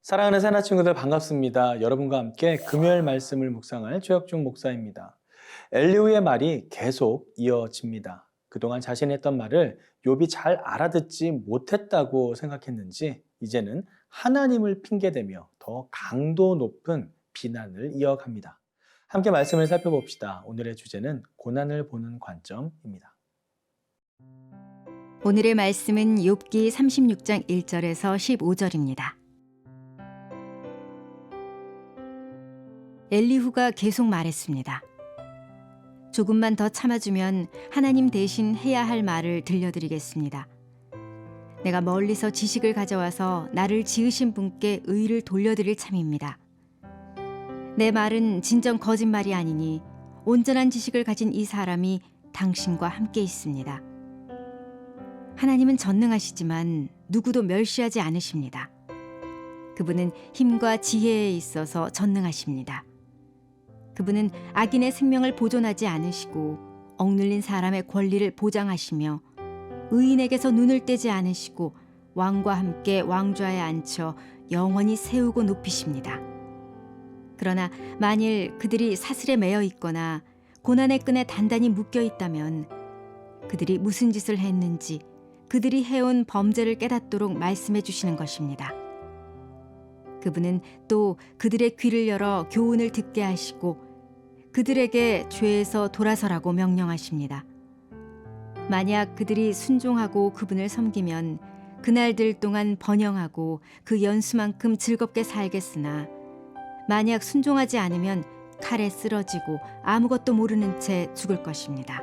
사랑하는 새나 친구들 반갑습니다. 여러분과 함께 금요일 말씀을 묵상할 최혁중 목사입니다. 엘리후의 말이 계속 이어집니다. 그동안 자신이 했던 말을 욥이 잘 알아듣지 못했다고 생각했는지 이제는 하나님을 핑계대며 더 강도 높은 비난을 이어갑니다. 함께 말씀을 살펴봅시다. 오늘의 주제는 고난을 보는 관점입니다. 오늘의 말씀은 욥기 36장 1절에서 15절입니다. 엘리후가 계속 말했습니다. 조금만 더 참아주면 하나님 대신 해야 할 말을 들려드리겠습니다. 내가 멀리서 지식을 가져와서 나를 지으신 분께 의를 돌려드릴 참입니다. 내 말은 진정 거짓말이 아니니 온전한 지식을 가진 이 사람이 당신과 함께 있습니다. 하나님은 전능하시지만 누구도 멸시하지 않으십니다. 그분은 힘과 지혜에 있어서 전능하십니다. 그분은 악인의 생명을 보존하지 않으시고 억눌린 사람의 권리를 보장하시며 의인에게서 눈을 떼지 않으시고 왕과 함께 왕좌에 앉혀 영원히 세우고 높이십니다. 그러나 만일 그들이 사슬에 매여 있거나 고난의 끈에 단단히 묶여 있다면 그들이 무슨 짓을 했는지 그들이 해온 범죄를 깨닫도록 말씀해 주시는 것입니다. 그분은 또 그들의 귀를 열어 교훈을 듣게 하시고 그들에게 죄에서 돌아서라고 명령하십니다. 만약 그들이 순종하고 그분을 섬기면 그날들 동안 번영하고 그 연수만큼 즐겁게 살겠으나 만약 순종하지 않으면 칼에 쓰러지고 아무것도 모르는 채 죽을 것입니다.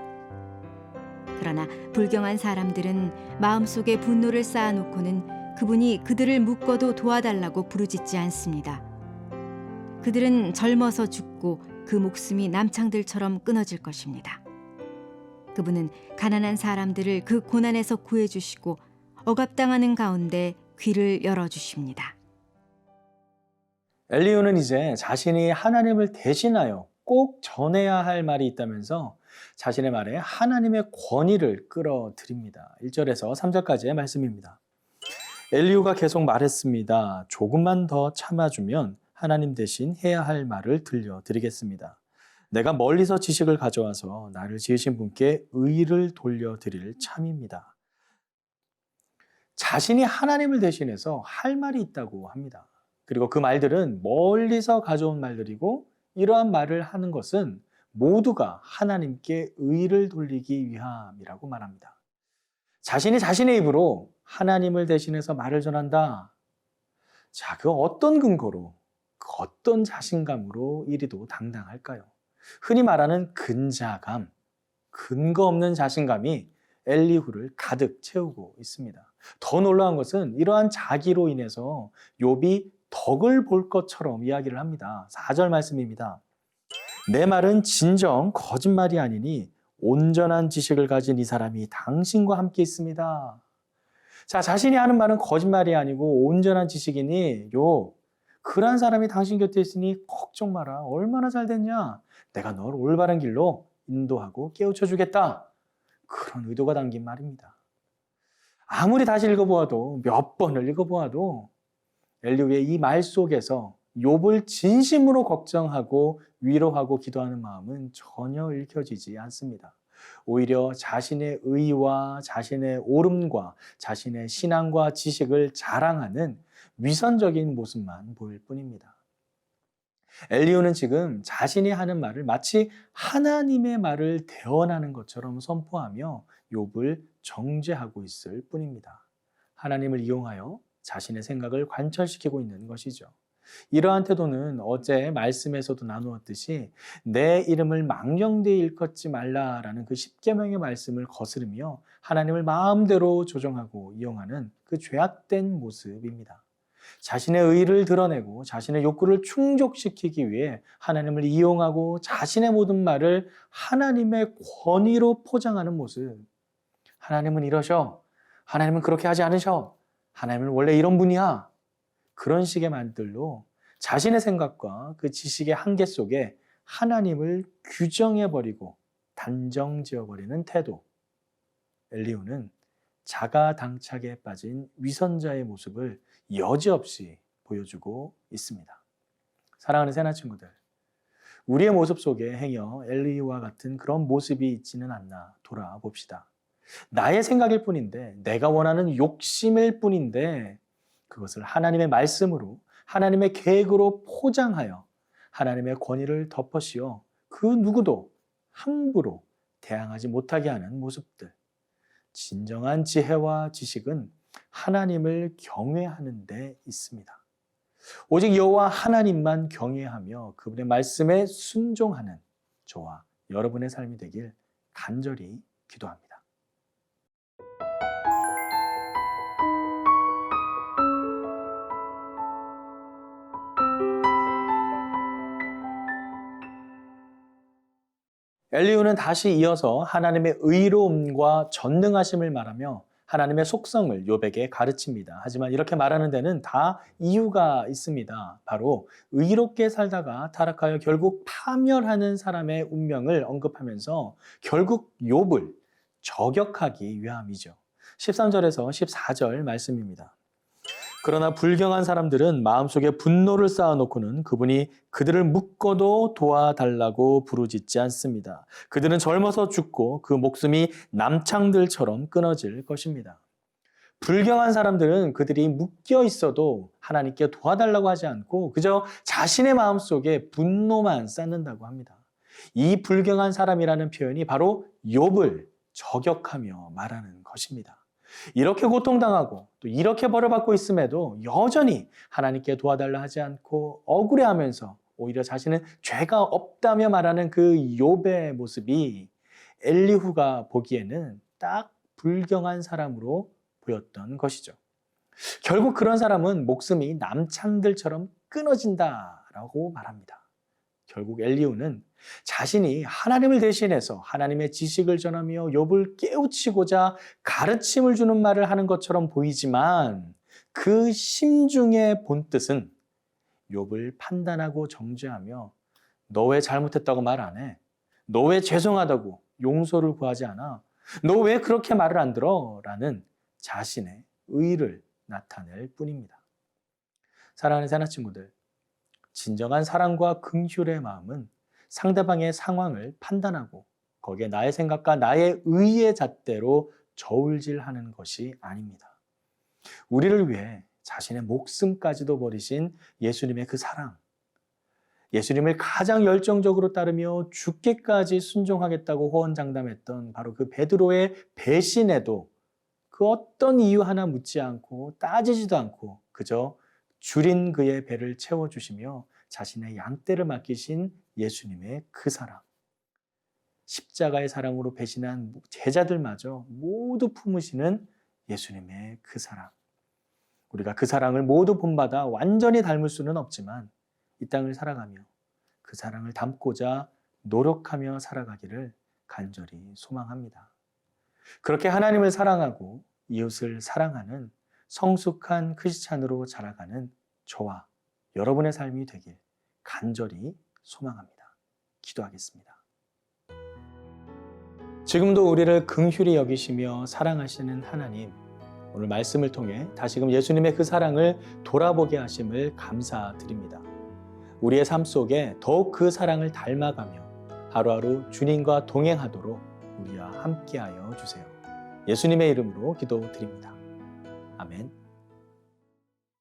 그러나 불경한 사람들은 마음속에 분노를 쌓아놓고는 그분이 그들을 묶어도 도와달라고 부르짖지 않습니다. 그들은 젊어서 죽고 그 목숨이 남창들처럼 끊어질 것입니다. 그분은 가난한 사람들을 그 고난에서 구해주시고 억압당하는 가운데 귀를 열어주십니다. 엘리후는 이제 자신이 하나님을 대신하여 꼭 전해야 할 말이 있다면서 자신의 말에 하나님의 권위를 끌어들입니다. 1절에서 3절까지의 말씀입니다. 엘리후가 계속 말했습니다. 조금만 더 참아주면 하나님 대신 해야 할 말을 들려드리겠습니다. 내가 멀리서 지식을 가져와서 나를 지으신 분께 의를 돌려드릴 참입니다. 자신이 하나님을 대신해서 할 말이 있다고 합니다. 그리고 그 말들은 멀리서 가져온 말들이고 이러한 말을 하는 것은 모두가 하나님께 의를 돌리기 위함이라고 말합니다. 자신이 자신의 입으로 하나님을 대신해서 말을 전한다. 자, 그 어떤 근거로, 그 어떤 자신감으로 이리도 당당할까요? 흔히 말하는 근자감, 근거 없는 자신감이 엘리후를 가득 채우고 있습니다. 더 놀라운 것은 이러한 자기로 인해서 욥이 덕을 볼 것처럼 이야기를 합니다. 4절 말씀입니다. 내 말은 진정 거짓말이 아니니 온전한 지식을 가진 이 사람이 당신과 함께 있습니다. 자, 자신이 하는 말은 거짓말이 아니고 온전한 지식이니 욥, 그러한 사람이 당신 곁에 있으니 걱정 마라. 얼마나 잘 됐냐? 내가 널 올바른 길로 인도하고 깨우쳐 주겠다. 그런 의도가 담긴 말입니다. 아무리 다시 읽어보아도 몇 번을 읽어보아도 엘리후의 이 말 속에서 욥을 진심으로 걱정하고 위로하고 기도하는 마음은 전혀 읽혀지지 않습니다. 오히려 자신의 의와 자신의 옳음과 자신의 신앙과 지식을 자랑하는 위선적인 모습만 보일 뿐입니다. 엘리후는 지금 자신이 하는 말을 마치 하나님의 말을 대언하는 것처럼 선포하며 욥을 정죄하고 있을 뿐입니다. 하나님을 이용하여 자신의 생각을 관철시키고 있는 것이죠. 이러한 태도는 어제 말씀에서도 나누었듯이 내 이름을 망령되이 일컫지 말라라는 그 십계명의 말씀을 거스르며 하나님을 마음대로 조정하고 이용하는 그 죄악된 모습입니다. 자신의 의를 드러내고 자신의 욕구를 충족시키기 위해 하나님을 이용하고 자신의 모든 말을 하나님의 권위로 포장하는 모습. 하나님은 이러셔. 하나님은 그렇게 하지 않으셔. 하나님은 원래 이런 분이야. 그런 식의 말들로 자신의 생각과 그 지식의 한계 속에 하나님을 규정해버리고 단정지어버리는 태도. 엘리후는 자가당착에 빠진 위선자의 모습을 여지없이 보여주고 있습니다. 사랑하는 새나 친구들, 우리의 모습 속에 행여 엘리와 같은 그런 모습이 있지는 않나 돌아봅시다. 나의 생각일 뿐인데, 내가 원하는 욕심일 뿐인데, 그것을 하나님의 말씀으로, 하나님의 계획으로 포장하여 하나님의 권위를 덮어씌워 그 누구도 함부로 대항하지 못하게 하는 모습들. 진정한 지혜와 지식은 하나님을 경외하는 데 있습니다. 오직 여호와 하나님만 경외하며 그분의 말씀에 순종하는 저와 여러분의 삶이 되길 간절히 기도합니다. 엘리후는 다시 이어서 하나님의 의로움과 전능하심을 말하며 하나님의 속성을 욥에게 가르칩니다. 하지만 이렇게 말하는 데는 다 이유가 있습니다. 바로 의롭게 살다가 타락하여 결국 파멸하는 사람의 운명을 언급하면서 결국 욥을 저격하기 위함이죠. 13절에서 14절 말씀입니다. 그러나 불경한 사람들은 마음속에 분노를 쌓아놓고는 그분이 그들을 묶어도 도와달라고 부르짖지 않습니다. 그들은 젊어서 죽고 그 목숨이 남창들처럼 끊어질 것입니다. 불경한 사람들은 그들이 묶여 있어도 하나님께 도와달라고 하지 않고 그저 자신의 마음속에 분노만 쌓는다고 합니다. 이 불경한 사람이라는 표현이 바로 욥을 저격하며 말하는 것입니다. 이렇게 고통당하고 또 이렇게 벌을 받고 있음에도 여전히 하나님께 도와달라 하지 않고 억울해하면서 오히려 자신은 죄가 없다며 말하는 그 욥의 모습이 엘리후가 보기에는 딱 불경한 사람으로 보였던 것이죠. 결국 그런 사람은 목숨이 남창들처럼 끊어진다라고 말합니다. 결국 엘리후는 자신이 하나님을 대신해서 하나님의 지식을 전하며 욥을 깨우치고자 가르침을 주는 말을 하는 것처럼 보이지만 그 심중의 본뜻은 욥을 판단하고 정죄하며 너 왜 잘못했다고 말 안 해? 너 왜 죄송하다고 용서를 구하지 않아? 너 왜 그렇게 말을 안 들어? 라는 자신의 의를 나타낼 뿐입니다. 사랑하는 새나 친구들, 진정한 사랑과 긍휼의 마음은 상대방의 상황을 판단하고 거기에 나의 생각과 나의 의의 잣대로 저울질하는 것이 아닙니다. 우리를 위해 자신의 목숨까지도 버리신 예수님의 그 사랑, 예수님을 가장 열정적으로 따르며 죽기까지 순종하겠다고 호언장담했던 바로 그 베드로의 배신에도 그 어떤 이유 하나 묻지 않고 따지지도 않고 그저 줄인 그의 배를 채워주시며 자신의 양떼를 맡기신 예수님의 그 사랑, 십자가의 사랑으로 배신한 제자들마저 모두 품으시는 예수님의 그 사랑. 우리가 그 사랑을 모두 본받아 완전히 닮을 수는 없지만 이 땅을 살아가며 그 사랑을 담고자 노력하며 살아가기를 간절히 소망합니다. 그렇게 하나님을 사랑하고 이웃을 사랑하는 성숙한 크리스찬으로 자라가는 저와 여러분의 삶이 되길 간절히 소망합니다. 기도하겠습니다. 지금도 우리를 긍휼히 여기시며 사랑하시는 하나님, 오늘 말씀을 통해 다시금 예수님의 그 사랑을 돌아보게 하심을 감사드립니다. 우리의 삶 속에 더욱 그 사랑을 닮아가며 하루하루 주님과 동행하도록 우리와 함께하여 주세요. 예수님의 이름으로 기도드립니다. 아멘.